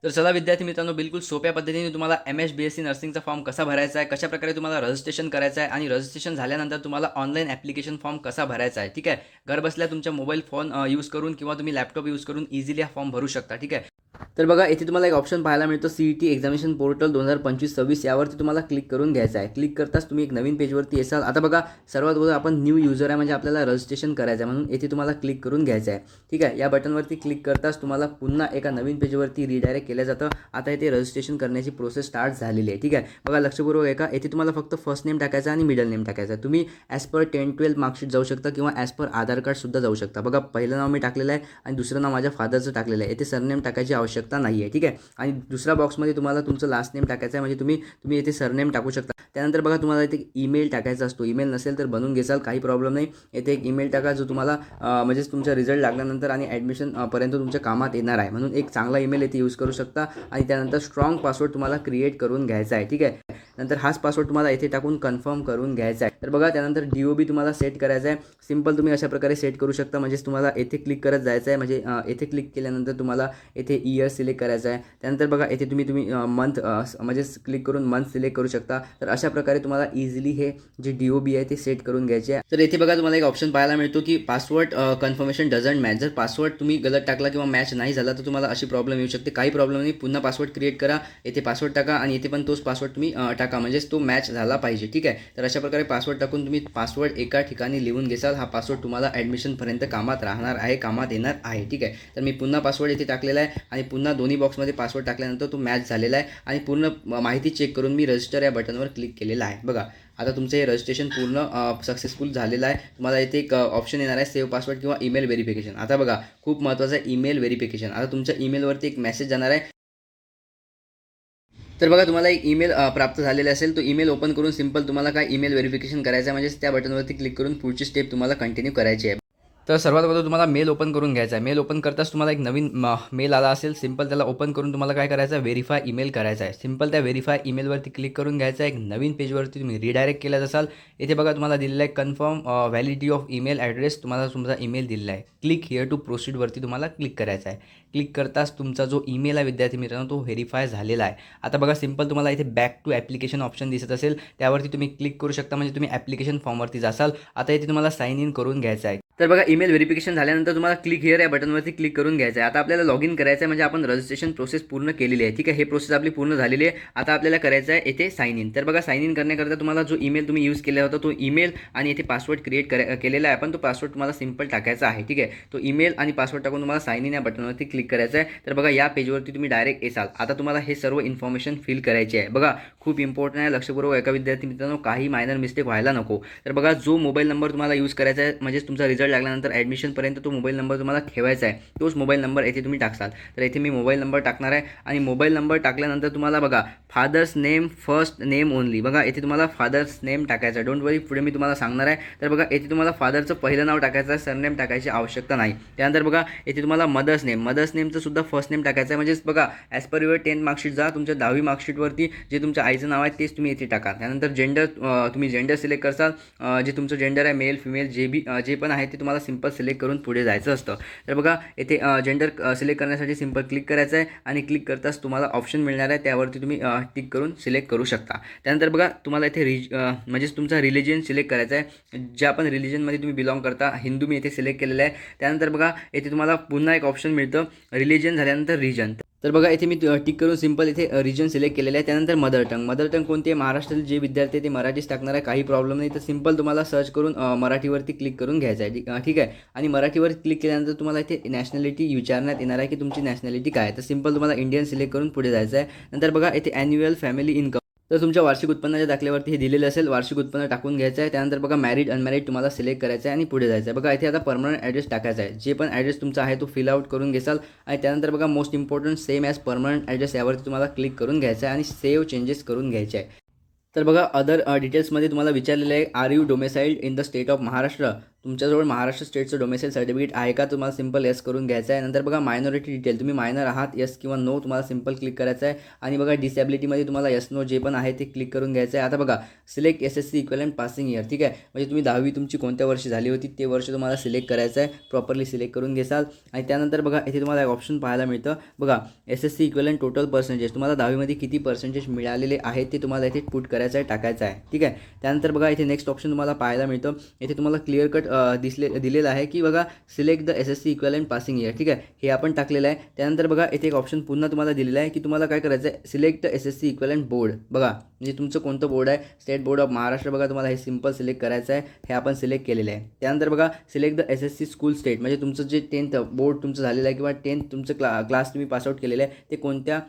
तर चला विद्यार्थी मित्रांनो, बिलकुल सोप्या पद्धतीने तुम्हाला MSc नर्सिंगचा फॉर्म कसा भरायचा आहे, कशाप्रकारे तुम्हाला रजिस्ट्रेशन करायचं आहे आणि रजिस्ट्रेशन झाल्यानंतर तुम्हाला ऑनलाईन ॲप्लिकेशन फॉर्म कसा भरायचा आहे, ठीक आहे. घरबसल्या तुमच्या मोबाईल फोन यूज करून किंवा तुम्ही लॅपटॉप यूज करून इझिली हा फॉर्म भरू शकता, ठीक आहे. तर बघा, इथे तुम्हाला एक ऑप्शन पाहायला मिळतो, CET एक्झामिनेशन पोर्टल 2025-26 यावरती तुम्हाला क्लिक करून घ्यायचं आहे. क्लिक करताच तुम्ही एक नवीन पेजवरती येसाल. आता बघा, सर्वात अगोदर आपण न्यू युजर आहे म्हणजे आपल्याला रजिस्ट्रेशन करायचं आहे, म्हणून इथे तुम्हाला क्लिक करून घ्यायचं आहे, ठीक आहे. या बटनवरती क्लिक करताच तुम्हाला पुन्हा एका नवीन पेजवरती रिडायरेक्ट केलं जातं. आता इथे रजिस्ट्रेशन करण्याची प्रोसेस स्टार्ट झालेली आहे, ठीक आहे. बघा, लक्षपूर्वक आहे का, इथे तुम्हाला फक्त फर्स्ट नेम टाकायचं आणि मिडल नेम टाकायचं आहे. तुम्ही ॲज पर 10-12 मार्कशीट जाऊ शकता किंवा ॲज पर आधार कार्डसुद्धा जाऊ शकता. बघा, पहिलं नाव मी टाकलेलं आहे आणि दुसरं नाव माझ्या फादरचं टाकलेलं आहे. इथे सरनेम टाकायची आवश्यकता नाही आहे, ठीक आहे. आणि दुसऱ्या बॉक्समध्ये तुम्हाला तुमचं लास्ट नेम टाकायचं आहे, म्हणजे तुम्ही इथे सरनेम टाकू शकता. त्यानंतर बघा, तुम्हाला इथे ईमेल टाकायचा असतो. ईमेल नसेल तर बनवून घेसाल, काही प्रॉब्लेम नाही. इथे एक ईमेल टाका जो तुम्हाला म्हणजेच तुमचा रिझल्ट लागल्यानंतर आणि ॲडमिशन पर्यंत तुमच्या कामात येणार आहे, म्हणून एक चांगला ईमेल इथे यूज करू शकता. आणि त्यानंतर स्ट्रॉंग पासवर्ड तुम्हाला क्रिएट करून घ्यायचा आहे, ठीक आहे. नंतर हाच पासवर्ड तुम्हाला इथे टाकून कन्फर्म करून घ्यायचा आहे. तर बघा, त्यानंतर DOB तुम्हाला सेट करायचा आहे. सिंपल तुम्ही अशा प्रकारे सेट करू शकता, म्हणजेच तुम्हाला येथे क्लिक करत जायचं आहे. म्हणजे येथे क्लिक केल्यानंतर तुम्हाला येथे इयर सिलेक्ट करायचं आहे. त्यानंतर बघा, येथे तुम्ही मंथ म्हणजेच क्लिक करून मंथ सिलेक्ट करू शकता. तर अशा प्रकारे तुम्हाला इझिली हे जे DOB आहे ते सेट करून घ्यायचे आहे. तर येथे बघा, तुम्हाला एक ऑप्शन पाहायला मिळतो की पासवर्ड कन्फर्मेशन डझंट मॅच. जर पासवर्ड तुम्ही गलत टाकला किंवा मॅच नाही झाला तर तुम्हाला अशी प्रॉब्लेम येऊ शकते. काही प्रॉब्लेम नाही, पुन्हा पासवर्ड क्रिएट करा, येथे पासवर्ड टाका आणि येथे पण तोच पासवर्ड तुम्ही टाका, म्हणजेच तो मॅच झाला पाहिजे, ठीक आहे. तर अशा प्रकारे पासवर्ड टाकून तुम्ही पासवर्ड एका ठिकाणी लिहून घेसाल. हा पासवर्ड तुम्हाला ॲडमिशनपर्यंत कामात राहणार आहे, कामात येणार आहे, ठीक आहे. तर मी पुन्हा पासवर्ड येथे टाकलेला आहे आणि पुन्हा दोन्ही बॉक्समध्ये पासवर्ड टाकल्यानंतर तो मॅच झालेला आहे आणि पूर्ण माहिती चेक करून मी रजिस्टर या बटनवर क्लिक केलेलं आहे. बघा, आता तुमचं हे रजिस्ट्रेशन पूर्ण सक्सेसफुल झालेलं आहे. तुम्हाला इथे एक ऑप्शन येणार आहे, सेव्ह पासवर्ड किंवा ईमेल व्हेरिफिकेशन. आता बघा, खूप महत्त्वाचं आहे ईमेल व्हेरिफिकेशन. आता तुमच्या ईमेलवरती एक मेसेज जाणार आहे. तर बघा, तुम्हाला एक ईमेल प्राप्त झालेला असेल. तो ईमेल ओपन करून सिंपल तुम्हाला काय ईमेल व्हेरिफिकेशन करायचं आहे, म्हणजेच त्या बटनवरती क्लिक करून पुढची स्टेप तुम्हाला कंटिन्यू करायची आहे. तर सर्वात अगोदर तुम्हाला मेल ओपन करून घ्यायचा आहे. मेल ओपन करताच तुम्हाला एक नवीन मेल आला असेल. सिंपल त्याला ओपन करून तुम्हाला काय करायचं आहे, व्हेरीफाय ईमेल करायचा आहे. सिंपल त्या व्हेरीफाय ईमेलवरती क्लिक करून घ्यायचं आहे. एक नवीन पेजवरती तुम्ही रिडायरेक्ट केलं असाल. इथे बघा, तुम्हाला दिलेलं आहे confirm validity of email address. तुम्हाला तुमचा ईमेल दिलेला आहे. क्लिक हिअर टू प्रोसीडवरती तुम्हाला क्लिक करायचं आहे. क्लिक करताच तुमचा जो ईमेल आहे विद्यार्थी मित्रांनो, तो व्हेरीफाय झालेला आहे. आता बघा, सिंपल तुम्हाला इथे बॅक टू ॲप्लिकेशन ऑप्शन दिसत असेल, त्यावरती तुम्ही क्लिक करू शकता, म्हणजे तुम्ही ॲप्लिकेशन फॉर्मवरती जासाल. आता इथे तुम्हाला साइन इन करून घ्यायचं आहे. तर बघा, ईमेल व्हेरिफिकेशन झाल्यानंतर तुम्हाला क्लिक हिअर या बटनवरती क्लिक करून घ्यायचं आहे. आता आपल्याला लॉग इन करायचं आहे, म्हणजे आपण रजिस्ट्रेशन प्रोसेस पूर्ण केलेली आहे, ठीक आहे. हे प्रोसेस आपली पूर्ण झालेली आहे. आता आपल्याला करायचं आहे येथे साइन इन. तर बघा, साइन इन करण्याकरता तुम्हाला जो ईमेल तुम्ही यूज केला होता तो ईमेल आणि येथे पासवर्ड क्रिएट केलेला आहे, पण तो पासवर्ड तुम्हाला सिंपल टाकायचा आहे, ठीक आहे. तो ईमेल आणि पासवर्ड टाकून तुम्हाला साइन इन या बटनवरती क्लिक करायचं आहे. तर बघा, या पेजवरती तुम्ही डायरेक्ट येसाल. आता तुम्हाला हे सर्व इन्फॉर्मेशन फिल करायची आहे. बघा, खूप इम्पॉर्टंट आहे, लक्षपूर्वक एका विद्यार्थी मित्रांनो, काही मायनर मिस्टेक व्हायला नको. तर बघा, जो मोबाईल नंबर तुम्हाला यूज करायचा आहे, म्हणजेच तुमचा रिझल्ट लागल्यानंतर ॲडमिशनपर्यंत तो मोबाईल नंबर तुम्हाला ठेवायचा आहे. तोच मोबाईल नंबर येथे तुम्ही टाकसाल. तर येथे मी मोबाईल नंबर टाकणार आहे आणि मोबाईल नंबर टाकल्यानंतर तुम्हाला बघा, father's name first name only. बघा, येथे तुम्हाला फादर्स नेम टाकायचं आहे. डोंट वरी, पुढे मी तुम्हाला सांगणार आहे. तर बघा, येथे तुम्हाला फादरचं पहिलं नाव टाकायचं आहे, सरनेम टाकायची आवश्यकता नाही. त्यानंतर बघा, येथे तुम्हाला मदर्स नेमचं सुद्धा फर्स्ट नेम टाकायचं आहे. म्हणजेच बघा, as per your 10th marksheet जा, तुमच्या 10वी मार्कशीटवरती जे तुमच्या आईचं नाव आहे तेच तुम्ही येथे टाका. त्यानंतर जेंडर, तुम्ही जेंडर सिलेक्ट करसाल. जे तुमचं जेंडर आहे, मेल फिमेल जे पण आहे ते तुम्हाला सिंपल सिलेक्ट करून पुढे जायचं असतं. तर बघा, येथे जेंडर सिलेक्ट करण्यासाठी सिंपल क्लिक करायचं आहे आणि क्लिक करताच तुम्हाला ऑप्शन मिळणार आहे, त्यावरती तुम्ही टिक करून सिलेक्ट करू शकता. त्यानंतर बघा, तुम्हाला इथे म्हणजेच तुमचा रिलिजन सिलेक्ट करायचा आहे. ज्या पण रिलिजनमध्ये तुम्ही बिलॉंग करता, हिंदू मी इथे सिलेक्ट केलेलं आहे. त्यानंतर बघा, येथे तुम्हाला पुन्हा एक ऑप्शन मिळतं रिलिजन झाल्यानंतर रिजन. तर बघा, इथे मी टिक करून सिंपल इथे रिजन सिलेक्ट केलेलं आहे. त्यानंतर मदर टंग कोणती आहे, महाराष्ट्रातील जे विद्यार्थी आहे ते मराठीच टाकणार आहे, काही प्रॉब्लेम नाही. तर सिंपल तुम्हाला सर्च करून मराठीवरती क्लिक करून घ्यायचं आहे, ठीक आहे. आणि मराठीवर क्लिक केल्यानंतर तुम्हाला इथे नॅशनॅलिटी विचारण्यात येणार आहे की तुमची नॅशनॅलिटी काय आहे. तर सिंपल तुम्हाला इंडियन सिलेक्ट करून पुढे जायचं आहे. नंतर बघा, इथे ॲन्युअल फॅमिली इन्कम, तर तुमच्या वार्षिक उत्पन्नाच्या दाखल्यावरती हे दिलेलं असेल, वार्षिक उत्पन्न टाकून घ्यायचं आहे. त्यानंतर बघा, मॅरिड अनमॅरिड तुम्हाला सिलेक्ट करायचं आहे आणि पुढे जायचं आहे. बघा, इथे आता परमनंट ॲड्रेस टाकायचा आहे. जे पण ॲड्रेस तुमचा आहे तो फिल आउट करून घेसाल आणि त्यानंतर बघा, most important same as permanent address यावरती तुम्हाला क्लिक करून घ्यायचं आहे आणि सेव्ह चेंजेस करून घ्यायचे आहे. तर बघा, अदर डिटेल्समध्ये तुम्हाला विचारलेलं आहे, are you domiciled in the state of Maharashtra. तुमच्याजवळ महाराष्ट्र स्टेटचं डोमेसाईल सर्टिफिकेट आहे का, तुम्हाला सिंपल येस करून घ्यायचं आहे. नंतर बघा मायनॉरिटी डिटेल, तुम्ही मायनर आहात, येस किंवा नो तुम्हाला सिंपल क्लिक करायचं आहे. आणि बघा डिसेबिलिटीमध्ये तुम्हाला येस नो जे पण आहे ते क्लिक करून घ्यायचं आहे. आता बघा select SSC equivalent passing year, ठीक आहे. म्हणजे तुम्ही 10वी तुमची कोणत्या वर्षी झाली होती ते वर्ष तुम्हाला सिलेक्ट करायचं आहे. प्रॉपरली सिलेक्ट करून घेसाल. आणि त्यानंतर बघा इथे तुम्हाला एक ऑप्शन पाहायला मिळतं. बघा SSC इक्विव्हॅलेंट टोटल पर्सेंटेज, तुम्हाला 10वीमध्ये किती पर्सेंटेज मिळालेले आहेत ते तुम्हाला इथे पुट करायचं आहे, टाकायचं आहे, ठीक आहे. त्यानंतर बघा इथे नेक्स्ट ऑप्शन तुम्हाला पाहायला मिळतं. इथे तुम्हाला क्लिअर कट दिलेलं आहे की बघा select the SSC equivalent passing year, ठीक आहे. हे आपण टाकलेलं आहे. त्यानंतर बघा इथे एक ऑप्शन पुन्हा तुम्हाला दिलेलं आहे की तुम्हाला काय करायचं आहे, select the SSC equivalent board. बघा म्हणजे तुमचं कोणतं बोर्ड आहे, स्टेट बोर्ड ऑफ महाराष्ट्र, बघा तुम्हाला हे सिंपल सिलेक्ट करायचं आहे. हे आपण सिलेक्ट केलेलं आहे. त्यानंतर बघा select the SSC school state, म्हणजे तुमचं जे 10th बोर्ड तुमचं झालेलं आहे किंवा 10th तुमचं क्लास तुम्ही पासआउट केलेलं आहे ते कोणत्या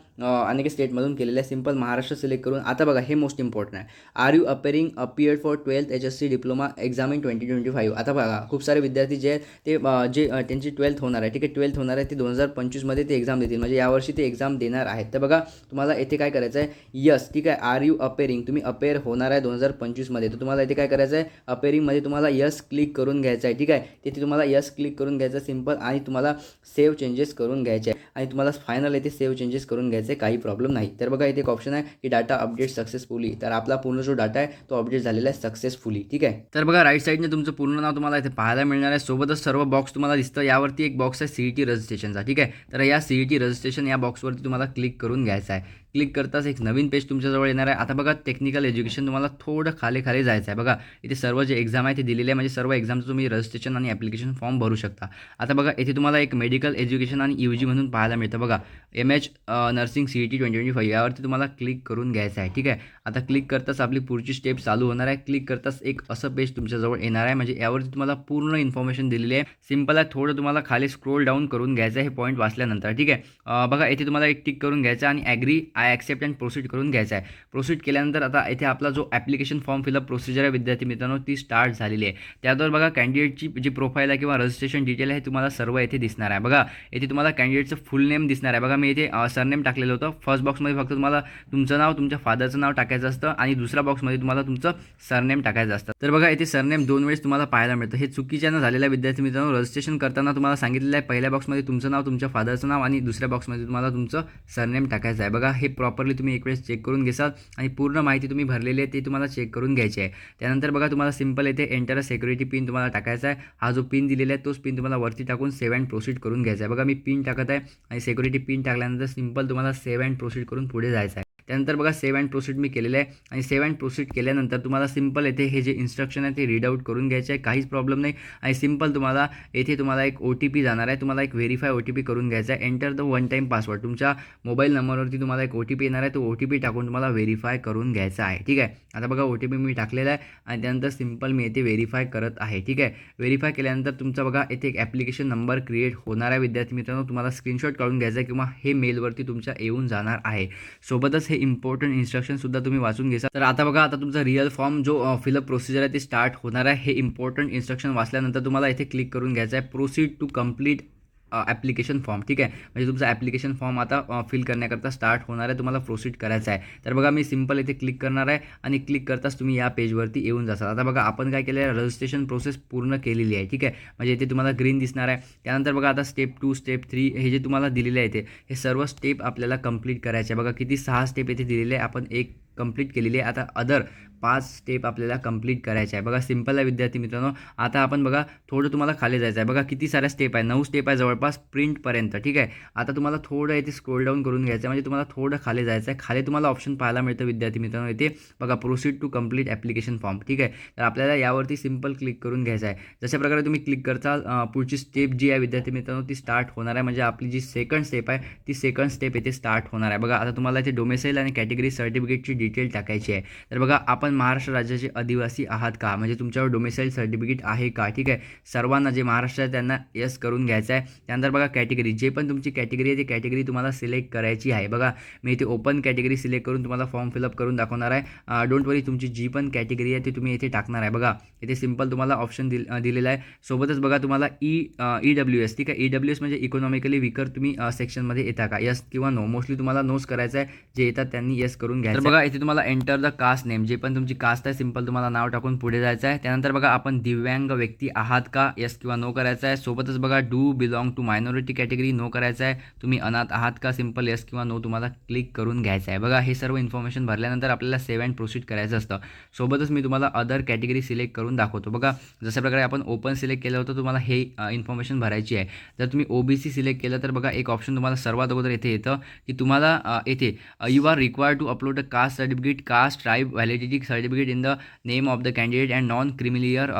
अनेक स्टेटमधून केलेलं आहे. सिंपल महाराष्ट्र सिलेक्ट करून. आता बघा हे मोस्ट इम्पॉर्टंट आहे, are you appeared for 12th HSC diploma exam in 2025. आता बघा खूप सारे विद्यार्थी जे आहेत ते जे त्यांची 12th होणार आहे, ठीक आहे, 12th होणार आहे ते 2025मध्ये ते एक्झाम देतील, म्हणजे यावर्षी ते एक्झाम देणार आहेत. तर बघा तुम्हाला इथे काय करायचं आहे, यस, ठीक आहे, आर यू अपेअरिंग, तुम्ही अपेअर होणार आहे 2025मध्ये, तर तुम्हाला इथे काय करायचं आहे, अपेअरिंगमध्ये तुम्हाला यस क्लिक करून घ्यायचं आहे, ठीक आहे. तिथे तुम्हाला यस क्लिक करून घ्यायचं सिंपल, आणि तुम्हाला सेव्ह चेंजेस करून घ्यायचे आहे, आणि तुम्हाला फायनल इथे सेव्ह चेंजेस करून घ्यायचे, काही प्रॉब्लेम नाही. तर बघा इथे एक ऑप्शन आहे की डाटा अपडेट सक्सेसफुली, तर आपला पूर्ण जो डाटा आहे तो अपडेट झालेला आहे सक्सेसफुली, ठीक आहे. तर बघा राईट साईडने तुमचं पूर्ण नाव तुम्हाला इथे पाहायला मिळणार आहे. सोबतच सर्व बॉक्स तुम्हाला दिसतं. यावरती एक बॉक्स आहे CET रजिस्ट्रेशनचा, ठीक आहे. तर या CET रजिस्ट्रेशन या बॉक्सवरती तुम्हाला क्लिक करून घ्यायचं आहे. क्लिक करताच एक नवीन पेज तुमच्याजवळ येणार आहे. आता बघा टेक्निकल एज्युकेशन, तुम्हाला थोडं खाली जायचं आहे. बघा इथे सर्व जे एक्झाम आहे ते दिलेले आहे, म्हणजे सर्व एक्झामचं तुम्ही रजिस्ट्रेशन आणि ॲप्लिकेशन फॉर्म भरू शकता. आता बघा इथे तुम्हाला एक मेडिकल एज्युकेशन आणि UG म्हणून पाहायला मिळतं. बघा MH नर्सिंग CET 2025 यावरती तुम्हाला क्लिक करून घ्यायचं आहे, ठीक आहे. आता क्लिक करताच आपली पुढची स्टेप चालू होणार आहे. क्लिक करताच एक असं पेज तुमच्याजवळ येणार आहे, म्हणजे यावरती तुम्हाला पूर्ण इन्फॉर्मेशन दिलेली आहे. सिंपल आहे, थोडं तुम्हाला खाली स्क्रोल डाऊन करून घ्यायचं आहे हे पॉईंट वाचल्यानंतर, ठीक आहे. बघा इथे तुम्हाला एक टिक करून घ्यायचं आणि agree I accept and proceed करून घ्यायचा आहे. प्रोसीड केल्यानंतर आता इथे आपला जो ॲप्लिकेशन फॉर्म फिलअप प्रोसिजर आहे विद्यार्थी मित्रांनो ती स्टार्ट झालेली आहे. त्यावर बघा कॅन्डिडेटची जी प्रोफाईल आहे किंवा रजिस्ट्रेशन डिटेल आहे तुम्हाला सर्व इथे दिसणार आहे. बघा इथे तुम्हाला कॅन्डिडेटचं फुल नेम दिसणार आहे. बघा मी इथे सरनेम टाकलेलं होतं. फर्स्ट बॉक्समध्ये फक्त तुम्हाला तुमचं नाव, तुमच्या फादरचं नाव टाकायचं असतं, आणि दुसऱ्या बॉक्समध्ये तुम्हाला तुमचं सरनेम टाकायचं असतं. तर बघा इथे सरनेम 2 वेळेस तुम्हाला पाहायला मिळतं. हे चुकीच्यानं झालेल्या विद्यार्थी मित्रांनो, रजिस्ट्रेशन करताना तुम्हाला सांगितलेलं आहे पहिल्या बॉक्समध्ये तुमचं नाव, तुमच्या फादरचं नाव, आणि दुसऱ्या बॉक्समध्ये तुम्हाला तुमचं सरनेम टाकायचं आहे. बघा हे प्रॉपरली तुम्ही एक वेळेस चेक करून घेसाल, आणि पूर्ण माहिती तुम्ही भरलेली आहे ते तुम्हाला चेक करून घ्यायची आहे. त्यानंतर बघा तुम्हाला सिंपल इथे एंटर अ सिक्युरिटी पिन तुम्हाला टाकायचा आहे. हा जो पिन दिलेला आहे तोच पिन तुम्हाला वरती टाकून सेव्ह अँड प्रोसीड करून घ्यायचा आहे. बघा मी पिन टाकत आहे, आणि सिक्युरिटी पिन टाकल्यानंतर सिंपल तुम्हाला सेव्ह अँड प्रोसीड करून पुढे जायचं आहे. त्यानंतर बघा सेव्ह अँड प्रोसीड मी केलेलं आहे, आणि सेव्ह अँड प्रोसीड केल्यानंतर तुम्हाला सिंपल येथे हे जे इन्स्ट्रक्शन आहे ते रीड आउट करून घ्यायचे आहे, काहीच प्रॉब्लेम नाही. आणि सिंपल तुम्हाला येथे तुम्हाला एक OTP जाणार आहे, तुम्हाला एक व्हेरीफाय OTP करून घ्यायचा आहे. Enter the one time password, तुमच्या मोबाईल नंबरवरती तुम्हाला एक OTP येणार आहे, तो OTP टाकून तुम्हाला व्हेरीफाय करून घ्यायचा आहे, ठीक आहे. आता बघा OTP मी टाकलेला आहे, आणि त्यानंतर सिंपल मी येथे व्हेरीफाय करत आहे, ठीक आहे. व्हेरीफाय केल्यानंतर तुमचा बघा येथे एक ॲप्लिकेशन नंबर क्रिएट होणार आहे विद्यार्थी मित्रांनो, तुम्हाला स्क्रीनशॉट काढून घ्यायचा आहे किंवा हे मेलवरती तुमच्या येऊन जाणार आहे. सोबतच हे इम्पॉर्टंट इन्स्ट्रक्शन सुद्धा तुम्ही वाचून घ्यायचा. तर आता बघा आता तुमचा रिअल फॉर्म जो फिलअप प्रोसिजर आहे ते स्टार्ट होणार आहे. हे इम्पॉर्टंट इन्स्ट्रक्शन वाचल्यानंतर तुम्हाला इथे क्लिक करून घ्यायचं आहे, proceed to complete application form, ठीक आहे. म्हणजे तुमचा ॲप्लिकेशन फॉर्म आता फिल करण्याकरता स्टार्ट होणार आहे, तुम्हाला प्रोसीड करायचं आहे. तर बघा मी सिंपल इथे क्लिक करणार आहे, आणि क्लिक करताच तुम्ही या पेजवरती येऊन जासाल. आता बघा आपण काय केलं आहे, रजिस्ट्रेशन प्रोसेस पूर्ण केलेली आहे, ठीक आहे. म्हणजे इथे तुम्हाला ग्रीन दिसणार आहे. त्यानंतर बघा आता स्टेप 2 स्टेप 3 हे जे तुम्हाला दिलेले आहे हे सर्व स्टेप आपल्याला कंप्लीट करायचे आहे. बघा किती 6 स्टेप इथे दिलेले आहे, आपण एक कंप्लीट केलेली आहे. आता अदर 5 स्टेप आपल्याला कंप्लीट करायचे आहे. बघा सिंपल आहे विद्यार्थी मित्रांनो. आता आपण बघा थोडं तुम्हाला खाली जायचं आहे. बघा किती साऱ्या स्टेप आहे, 9 स्टेप आहे जवळपास प्रिंटपर्यंत, ठीक आहे. आता तुम्हाला थोडं इथे स्क्रोल डाऊन करून घ्यायचं आहे, म्हणजे तुम्हाला थोडं खाली जायचं आहे. खाली तुम्हाला ऑप्शन पाहायला मिळतं विद्यार्थी मित्रांनो, इथे बघा proceed to complete application form, ठीक आहे. तर आपल्याला यावरती सिंपल क्लिक करून घ्यायचं आहे. जशा प्रकारे तुम्ही क्लिक करता पुढची स्टेप जी आहे विद्यार्थी मित्रांनो ती स्टार्ट होणार आहे, म्हणजे आपली जी सेकंड स्टेप आहे ती सेकंड स्टेप इथे स्टार्ट होणार आहे. बघा आता तुम्हाला इथे डोमेसाईल आणि कॅटेगरी सर्टिफिकेटची डिटेल टाकायची आहे. तर बघा आपण महाराष्ट्र राज्याचे आदिवासी आहात का, म्हणजे तुमच्यावर डोमेसाईल सर्टिफिकेट आहे का, ठीक आहे. सर्वांना जे महाराष्ट्र आहे त्यांना येस करून घ्यायचं आहे. त्यानंतर बघा कॅटेगरी, जे पण तुमची कॅटेगरी आहे ती कॅटेगरी तुम्हाला सिलेक्ट करायची आहे. बघा मी इथे ओपन कॅटेगरी सिलेक्ट करून तुम्हाला फॉर्म फिलअप करून दाखवणार आहे. डोंट वरी, तुमची जी पण कॅटेगरी आहे ती तुम्ही इथे टाकणार आहे. बघा इथे सिंपल तुम्हाला ऑप्शन दिलेला आहे. सोबतच बघा तुम्हाला EWS, ठीक आहे. EWS म्हणजे इकॉनॉमिकली वीकर, तुम्ही सेक्शनमध्ये येता का, यस किंवा नो. मोस्टली तुम्हाला नोच करायचं आहे, जे येतात त्यांनी येस करून घ्यायचं. तर बघा इथे तुम्हाला एंटर द कास्ट नेम, जे पण तुमची कास्ट आहे सिंपल तुम्हाला नाव टाकून पुढे जायचं आहे. त्यानंतर बघा आपण दिव्यांग व्यक्ती आहात का, येस किंवा नो करायचं आहे. सोबतच बघा do belong to minority category, no करायचं आहे. तुम्ही अनाथ आहात का, सिंपल येस किंवा नो तुम्हाला क्लिक करून घ्यायचं आहे. बघा हे सर्व इन्फॉर्मेशन भरल्यानंतर आपल्याला सेव्ह अँड प्रोसीड करायचं असतं. सोबतच मी तुम्हाला अदर कॅटेगरी सिलेक्ट करून दाखवतो. बघा जशा प्रकारे आपण ओपन सिलेक्ट केलं होतं, तुम्हाला हे इन्फॉर्मेशन भरायची आहे. जर तुम्ही OBC सिलेक्ट केलं तर बघा एक ऑप्शन तुम्हाला सर्वात अगोदर येथे येतं की तुम्हाला येथे you are required to upload a caste certificate, caste tribe validity certificate in the name of the candidate and non creamy layer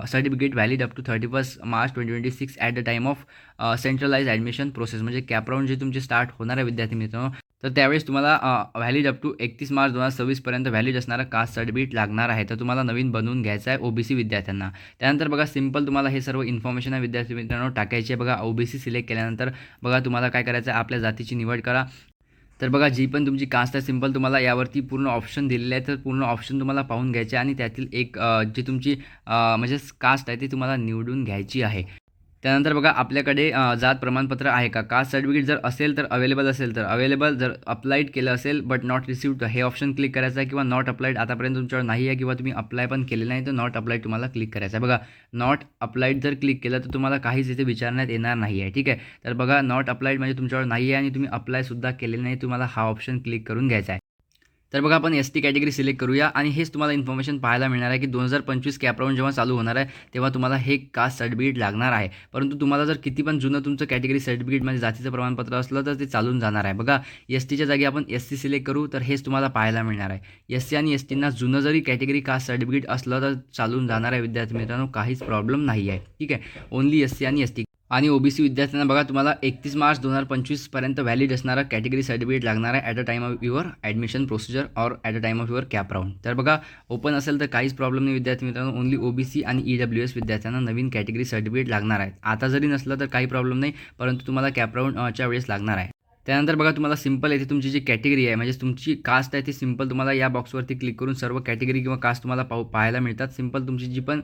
certificate valid up to 31 March 2026 at the time of centralize admission process. म्हणजे CAP round जे तुमचे start होणार आहे विद्यार्थी मित्रांनो, तर त्यावेळेस तुम्हाला व्हॅलिड अप टू 31 मार्च 2026 पर्यंत व्हॅलिड असणारा कास्ट सर्टिफिकेट लागणार आहे. तर तुम्हाला नवीन बनवून घ्यायचं आहे OBC विद्यार्थ्यांना. त्यानंतर बघा सिंपल तुम्हाला हे सर्व इन्फॉर्मेशन आहे विद्यार्थी मित्रांनो टाकायची आहे. बघा OBC सिलेक्ट केल्यानंतर बघा तुम्हाला काय करायचं आहे, आपल्या जातीची निवड करा. तर बघा जी पण तुमची कास्ट आहे सिंपल तुम्हाला यावरती पूर्ण ऑप्शन दिलेले आहे. तर पूर्ण ऑप्शन तुम्हाला पाहून घ्यायचे आणि त्यातील एक जी तुमची म्हणजे कास्ट आहे ती तुम्हाला निवडून घ्यायची आहे. त्यानंतर बघा आपल्याकडे जात प्रमाणपत्र आहे का, कास्ट सर्टिफिकेट जर असेल तर अवेलेबल असेल तर अवेलेबल, जर अप्लाइड केलं असेल बट नॉट रिसिव्ड हे ऑप्शन क्लिक करायचं आहे. किंवा नॉट अप्लाइड आतापर्यंत तुमच्यावर नाही आहे किंवा तुम्ही अप्लाय पण केलेलं नाही तर नॉट अप्लाइड तुम्हाला क्लिक करायचं आहे. बघा नॉट अप्लाइड जर क्लिक केलं तर तुम्हाला काहीच इथे विचारण्यात येणार नाही आहे. ठीक आहे, तर बघा नॉट अप्लाइड म्हणजे तुमच्यावर नाही आहे आणि तुम्ही अप्लायसुद्धा केलेलं नाही, तुम्हाला हा ऑप्शन क्लिक करून घ्यायचा आहे. तर बघा आपण ST कॅटेगरी सिलेक्ट करूया आणि हेच तुम्हाला इन्फॉर्मेशन पाहायला मिळणार आहे की 2025 कॅप राऊंड जेव्हा चालू होणार आहे तेव्हा तुम्हाला हे कास्ट सर्टिफिकेट लागणार आहे. परंतु तुम्हाला जर किती पण जुनं तुमचं कॅटेगरी सर्टिफिकेट म्हणजे जातीचं प्रमाणपत्र असलं तर ते चालून जाणार आहे. बघा STच्या जागी आपण SC सिलेक्ट करू तर हेच तुम्हाला पाहायला मिळणार आहे. SC आणि STना जुनं जरी कॅटेगरी कास्ट सर्टिफिकेट असलं तर चालून जाणार आहे विद्यार्थी मित्रांनो, काहीच प्रॉब्लेम नाही आहे. ठीक आहे, ओन्ली SC आणि ST आणि OBC विद्यार्थ्यांना बघा तुम्हाला 31 मार्च 2025 पर्यंत व्हॅलिड असणारा कॅटेगरी सर्टिफिकेट लागणार आहे at a time of your admission procedure or at a time of your cap round. तर बघा ओपन असेल तर काहीच प्रॉब्लेम नाही विद्यार्थी मित्रांनो, ओन्ली OBC आणि EWS विद्यार्थ्यांना नवीन कॅटेगरी सर्टिफिकेट लागणार आहे. आता जरी नसलं तर काही प्रॉब्लेम नाही, परंतु तुम्हाला कॅप राऊंडच्या वेळेस लागणार आहे. त्यानंतर बघा तुम्हाला सिंपल येथे तुमची जी कॅटेगरी आहे म्हणजे तुमची कास्ट आहे ती सिंपल तुम्हाला या बॉक्सवरती क्लिक करून सर्व कॅटेगरी किंवा कास्ट तुम्हाला पाहायला मिळतात. सिंपल तुमची जी पण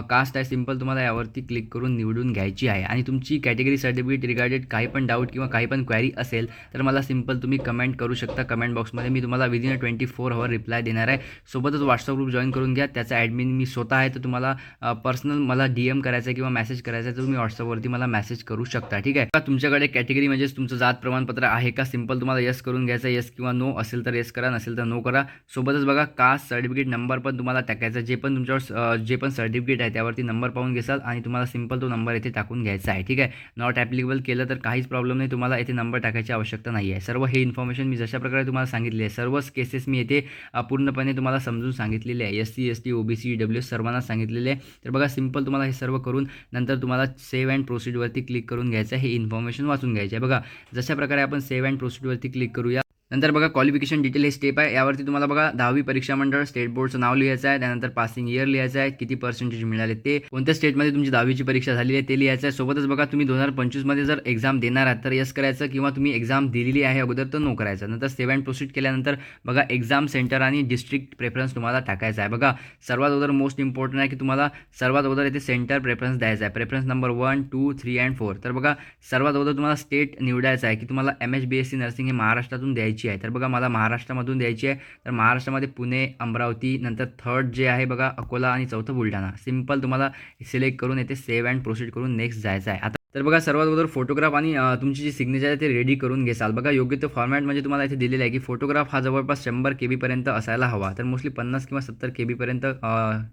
कास्ट आहे सिंपल तुम्हाला यावरती क्लिक करून निवडून घ्यायची आहे. आणि तुमची कॅटेगरी सर्टिफिकेट रिगार्डेड काही पण डाऊट किंवा काही पण क्वेरी असेल तर मला सिंपल तुम्ही कमेंट करू शकता कमेंट बॉक्समध्ये. मी तुम्हाला विदिन 24 आवर रिप्लाय देणार आहे. सोबतच व्हॉट्सअप ग्रुप जॉईन करून घ्या, त्याचा ॲडमिन मी स्वतः आहे. तर तुम्हाला पर्सनल मला DM करायचं आहे किंवा मेसेज करायचा आहे तर तुम्ही व्हॉट्सअपवरती मला मेसेज करू शकता. ठीक आहे, तुमच्याकडे कॅटेगरी म्हणजेच तुमचं जात प्रमाणपत्र आहे का, सिंपल तुम्हाला येस करून घ्यायचं, येस किंवा नो असेल तर येस करा, नसेल तर नो करा. सोबतच बघा कास्ट सर्टिफिकेट नंबर पण तुम्हाला टाकायचा, जे पण तुमच्यावर जे पण सर्टिफिकेट आहे त्यावरती नंबर पाहून घेसाल आणि तुम्हाला सिंपल तो नंबर येथे टाकून घ्यायचा आहे. ठीक आहे, नॉट ॲप्लिकेबल केलं तर काहीच प्रॉब्लेम नाही, तुम्हाला येथे नंबर टाकायची आवश्यकता नाही आहे. सर्व हे इन्फॉर्मेशन मी जशा प्रकारे तुम्हाला सांगितली आहे सर्वच केसेस मी येथे पूर्णपणे तुम्हाला समजून सांगितलेले आहे. SC ST OBC EWS सर्वांना सांगितलेले आहे. तर बघा सिंपल तुम्हाला हे सर्व करून नंतर तुम्हाला सेव्ह अँड प्रोसीडवरती क्लिक करून घ्यायचं आहे. हे इन्फॉर्मेशन वाचून घ्यायचे आहे. बघा जशा प्रकारे आपण सेव्ह अँड प्रोसीडवरती क्लिक करूया. नंतर बघा क्वालिफिकेशन डिटेल हे स्टेप आहे. यावरती तुम्हाला बघा 10वी परीक्षा मंडळ स्टेट बोर्डचं नाव लिहायचं आहे. त्यानंतर पासिंग इयर लिहायचं आहे, किती पर्सेंटेज मिळाले ते, कोणत्या स्टेटमध्ये तुमची 10वीची परीक्षा झालेली आहे ते लिहायचं आहे. सोबतच बघा तुम्ही 2025मध्ये जर एक्झाम देणार आहात तर यस करायचं किंवा तुम्ही एक्झाम दिलेली आहे अगोदर तर नो करायचं. नंतर सेव्ह अँड प्रोसीड केल्यानंतर बघा एक्झाम सेंटर आणि डिस्ट्रिक्ट प्रेफरन्स तुम्हाला टाकायचा आहे. बघा सर्वात अगोदर मोस्ट इम्पॉर्टंट आहे की तुम्हाला सर्वात अगोदर इथे सेंटर प्रेफरन्स द्यायचा आहे. Preference number 1, 2, 3 and 4. तर बघा सर्वात अगोदर तुम्हाला स्टेट निवडायचं आहे की तुम्हाला MH BSc नर्सिंग हे महाराष्ट्रातून द्यायची आहे. तर बघा मला महाराष्ट्रामधून द्यायची आहे. तर महाराष्ट्रामध्ये पुणे, अमरावती, नंतर थर्ड जे आहे बघा अकोला आणि चौथं बुलढाणा. सिंपल तुम्हाला सिलेक्ट करून येथे सेव्ह अँड प्रोसीड करून नेक्स्ट जायचं आहे. आता तर बघा सर्वात अगोदर फोटोग्राफ आणि तुमची जी सिग्नेचर आहे ते रेडी करून घेसाल. बघा योग्य तो फॉर्मॅट म्हणजे तुम्हाला इथे दिलेलं आहे की फोटोग्राफ हा जवळपास 100 KB पर्यंत असायला हवा. तर मोस्टली 50 किंवा 70 KB पर्यंत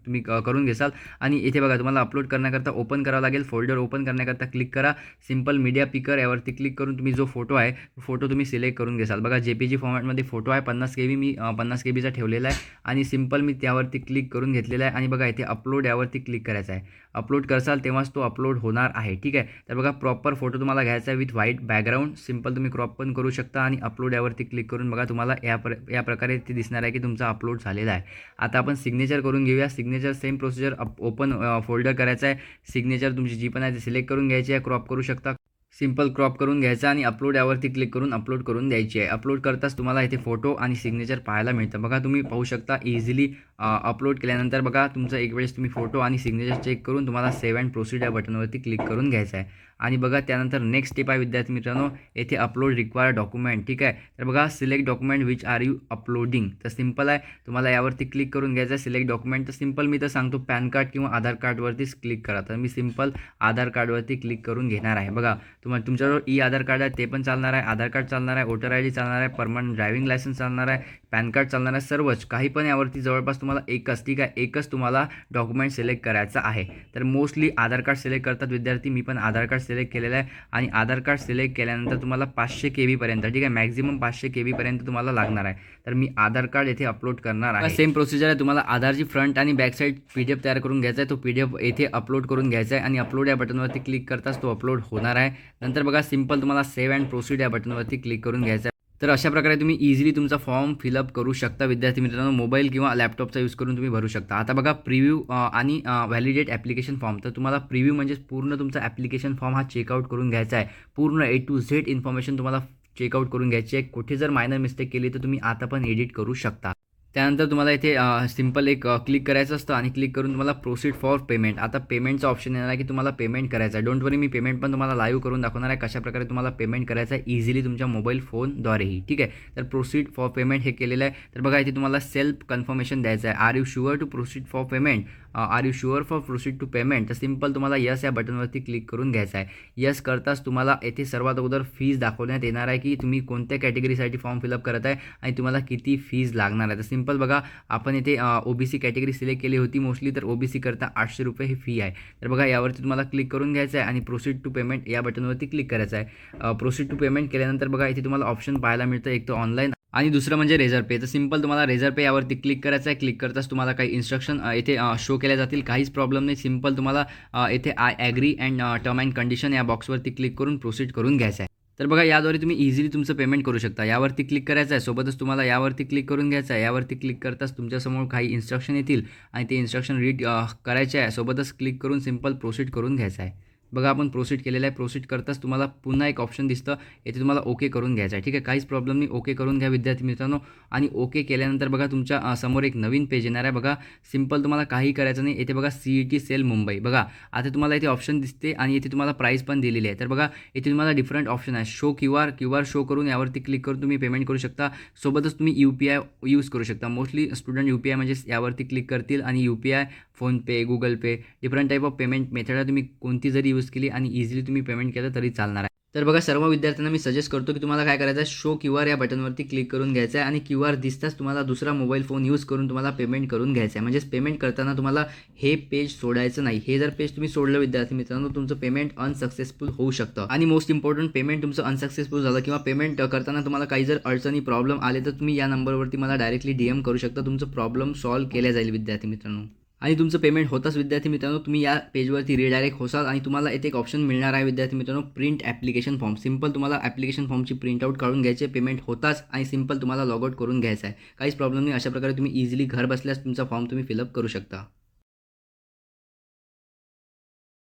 तुम्ही करून घेसाल. आणि इथे बघा तुम्हाला अपलोड करण्याकरता ओपन करावं लागेल. फोल्डर ओपन करण्याकरता क्लिक करा, सिंपल मीडिया पिकर यावरती क्लिक करून तुम्ही जो फोटो आहे फोटो तुम्ही सिलेक्ट करून घेसाल. बघा JPG फॉर्मॅटमध्ये फोटो आहे 50 KB, मी 50 KBचा ठेवलेला आहे आणि सिंपल मी त्यावरती क्लिक करून घेतलेला आहे. आणि बघा इथे अपलोड यावरती क्लिक करायचं आहे. अपलोड करसाल तेव्हाच तो अपलोड होणार आहे. ठीक आहे, तर बघा प्रॉपर फोटो तुम्हाला घ्यायचा आहे विथ व्हाईट बॅकग्राऊंड. सिंपल तुम्ही क्रॉप पण करू शकता आणि अपलोड यावरती क्लिक करून बघा तुम्हाला या प्रकारे ते दिसणार आहे की तुमचा अपलोड झालेला आहे. आता आपण सिग्नेचर करून घेऊया. Signature same procedure, open folder करायचा आहे. सिग्नेचर तुमची जी पण आहे ती सिलेक्ट करून घ्यायची आहे, क्रॉप करू शकता. सिंपल क्रॉप करून घ्यायचा आणि अपलोड यावरती क्लिक करून अपलोड करून द्यायची आहे. अपलोड करताच तुम्हाला इथे फोटो आणि सिग्नेचर पाहायला मिळतं. बघा तुम्ही पाहू शकता इझिली अपलोड केल्यानंतर बघा तुमचं एक वेळेस तुम्ही फोटो आणि सिग्नेचर चेक करून तुम्हाला सेव्ह अँड प्रोसीड या बटनवरती क्लिक करून घ्यायचं आहे. आणि बघा त्यानंतर नेक्स्ट स्टेप आहे विद्यार्थी मित्रांनो, येथे अपलोड रिक्वायर्ड डॉक्युमेंट. ठीक आहे, तर बघा select document which are you uploading. तर सिंपल आहे, तुम्हाला यावरती क्लिक करून घ्यायचं आहे सिलेक्ट डॉक्युमेंट. तर सिंपल मी तर सांगतो पॅन कार्ड किंवा आधार कार्डवरतीच क्लिक करा. तर मी सिंपल आधार कार्डवरती क्लिक करून घेणार आहे. बघा तुमच्याजवळ ई आधार कार्ड आहे ते पण चालणार आहे, आधार कार्ड चालणार आहे, वोटर आय डी चालणार आहे, परमनंट ड्रायव्हिंग लायसन्स चालणार आहे, पॅन कार्ड चालणार आहे, सर्वच काही पण यावरती जवळपास तुम्हाला एकच, ठीक आहे, एकच तुम्हाला डॉक्युमेंट सिलेक्ट करायचं आहे. तर मोस्टली आधार कार्ड सिलेक्ट करतात विद्यार्थी, मी पण आधार कार्ड सिलेक्ट केलेलं आहे. आणि आधार कार्ड सिलेक्ट केल्यानंतर तुम्हाला 500 KB पर्यंत, ठीक आहे, मॅक्झिमम 500 KB पर्यंत तुम्हाला लागणार आहे. तर मी आधार कार्ड येथे अपलोड करणार आहे. सेम प्रोसिजर आहे, तुम्हाला आधारची फ्रंट आणि बॅक साईड PDF तयार करून घ्यायचा आहे. तो PDF येथे अपलोड करून घ्यायचा आहे आणि अपलोड या बटनवरती क्लिक करताच तो अपलोड होणार आहे. नंतर बघा सिंपल तुम्हाला सेव्ह अँड प्रोसीड या बटनवरती क्लिक करून घ्यायचं आहे. तर अशा प्रकारे तुम्ही इझिली तुमचा फॉर्म फिलअप करू शकता विद्यार्थी मित्रांनो. मोबाईल किंवा लॅपटॉपचा यूज करून तुम्ही भरू शकता. आता बघा प्रिव्ह्यू आणि व्हॅलिडेट ॲप्लिकेशन फॉर्म. तर तुम्हाला प्रिव्ह्यू म्हणजे पूर्ण तुमचा ॲप्लिकेशन फॉर्म हा चेकआउट करून घ्यायचा आहे. पूर्ण A to Z इन्फॉर्मेशन तुम्हाला चेकआउट करून घ्यायची आहे. कुठे जर मायनर मिस्टेक केली तर तुम्ही आता पण एडिट करू शकता. त्यानंतर तुम्हाला इथे सिंपल एक क्लिक करायचं असतं आणि क्लिक करून तुम्हाला प्रोसीड फॉर पेमेंट. आता पेमेंटचा ऑप्शन येणार आहे की तुम्हाला पेमेंट करायचं आहे. डोंट वरी, मी पेमेंट पण तुम्हाला लाईव्ह करून दाखवणार आहे कशाप्रकारे तुम्हाला पेमेंट करायचं आहे इझिली तुमच्या मोबाईल फोनद्वारेही. ठीक आहे, तर प्रोसीड फॉर पेमेंट हे केलेलं आहे. तर बघा इथे तुम्हाला सेल्फ कन्फर्मेशन द्यायचं आहे. Are you sure to proceed for payment, are you sure for proceed to payment. तर सिंपल तुम्हाला यस या बटनवरती क्लिक करून घ्यायचं आहे. यस करताच तुम्हाला येथे सर्वात अगोदर फीज दाखवण्यात येणार आहे की तुम्ही कोणत्या कॅटेगरीसाठी फॉर्म फिलअप करत आहे आणि तुम्हाला किती फीज लागणार आहे. तर सिंपल बघा आपण इथे OBC कॅटेगरी सिलेक्ट केली होती मोस्टली, तर OBC करता 800 रुपये ही फी आहे. तर बघा यावरती तुम्हाला क्लिक करून घ्यायचं आहे आणि प्रोसीड टू पेमेंट या बटनवरती क्लिक करायचं आहे. प्रोसीड टू पेमेंट केल्यानंतर बघा इथे तुम्हाला ऑप्शन पाहायला मिळतं, एक तर ऑनलाईन आणि दुसरं म्हणजे रेझर पे. तर सिंपल तुम्हाला रेझर पे यावरती क्लिक करायचं आहे. क्लिक करताच तुम्हाला काही इन्स्ट्रक्शन इथे शो केल्या जातील, काहीच प्रॉब्लेम नाही. सिंपल तुम्हाला इथे I agree and term and condition या बॉक्सवरती क्लिक करून प्रोसीड करून घ्यायचं आहे. तर बघा याद्वारे तुम्ही इझिली तुमचं पेमेंट करू शकता. यावरती क्लिक करायचं आहे, सोबतच तुम्हाला यावरती क्लिक करून घ्यायचं आहे. यावरती क्लिक करताच तुमच्यासमोर काही इन्स्ट्रक्शन येतील आणि ते इन्स्ट्रक्शन रीड करायचे आहे. सोबतच क्लिक करून सिंपल प्रोसीड करून घ्यायचं आहे. बघा आपण प्रोसीड केलेलं आहे. प्रोसीड करताच तुम्हाला पुन्हा एक ऑप्शन दिसतं, येथे तुम्हाला ओके करून घ्यायचं आहे. ठीक आहे, काहीच प्रॉब्लेम नाही, ओके करून घ्या विद्यार्थी मित्रांनो. आणि ओके केल्यानंतर बघा तुमच्या समोर एक नवीन पेज येणार आहे. बघा सिंपल तुम्हाला काही करायचं नाही. येथे बघा CET सेल मुंबई. बघा आता तुम्हाला इथे ऑप्शन दिसते आणि इथे तुम्हाला प्राईस पण दिलेली आहे. तर बघा इथे तुम्हाला डिफरंट ऑप्शन आहे. शो QR शो करून यावरती क्लिक करून तुम्ही पेमेंट करू शकता. सोबतच तुम्ही UPI यूज करू शकता. मोस्टली स्टुडंट UPI म्हणजे यावरती क्लिक करतील आणि UPI, PhonePe, Google pay, different type of payment method तुम्ही कोणती जरी यूज केली आणि इझिली तुम्ही पेमेंट केलं तरी चालणार आहे. तर बघा सर्व विद्यार्थ्यांना मी सजेस्ट करतो की तुम्हाला काय करायचं आहे, शो QR या बटनवरती क्लिक करून घ्यायचं आहे आणि QR दिसताच तुम्हाला दुसरा मोबाईल फोन यूज करून तुम्हाला पेमेंट करून घ्यायचं आहे. म्हणजेच पेमेंट करताना तुम्हाला हे पेज सोडायचं नाही. हे जर पेज तुम्ही सोडलं विद्यार्थी मित्रांनो, तुमचं पेमेंट अनसक्सेसफुल होऊ शकतं. आणि मोस्ट इम्पॉर्टंट, पेमेंट तुमचं अनसक्सेसफुल झालं किंवा पेमेंट करताना तुम्हाला काही जर अडचणी प्रॉब्लेम आले तर तुम्ही या नंबरवरती मला डायरेक्टली DM करू शकता. तुमचं प्रॉब्लेम सॉल्व्ह केल्या जाईल विद्यार्थी मित्रांनो. आणि तुमचं पेमेंट होताच विद्यार्थी मित्रांनो तुम्ही या पेजवरती रिडायरेक्ट होसाल आणि तुम्हाला इथे एक ऑप्शन मिळणार आहे विद्यार्थी मित्रांनो, प्रिंट ॲप्लिकेशन फॉर्म. सिंपल तुम्हाला ॲप्लिकेशन फॉर्मची प्रिंटआउट काढून घ्यायची आहे पेमेंट होताच आणि सिंपल तुम्हाला लॉगआउट करून घ्यायचं आहे. काहीच प्रॉब्लेम नाही. अशा प्रकारे तुम्ही इझिली घर बसल्यास तुमचा फॉर्म तुम्ही फिलअप करू शकता.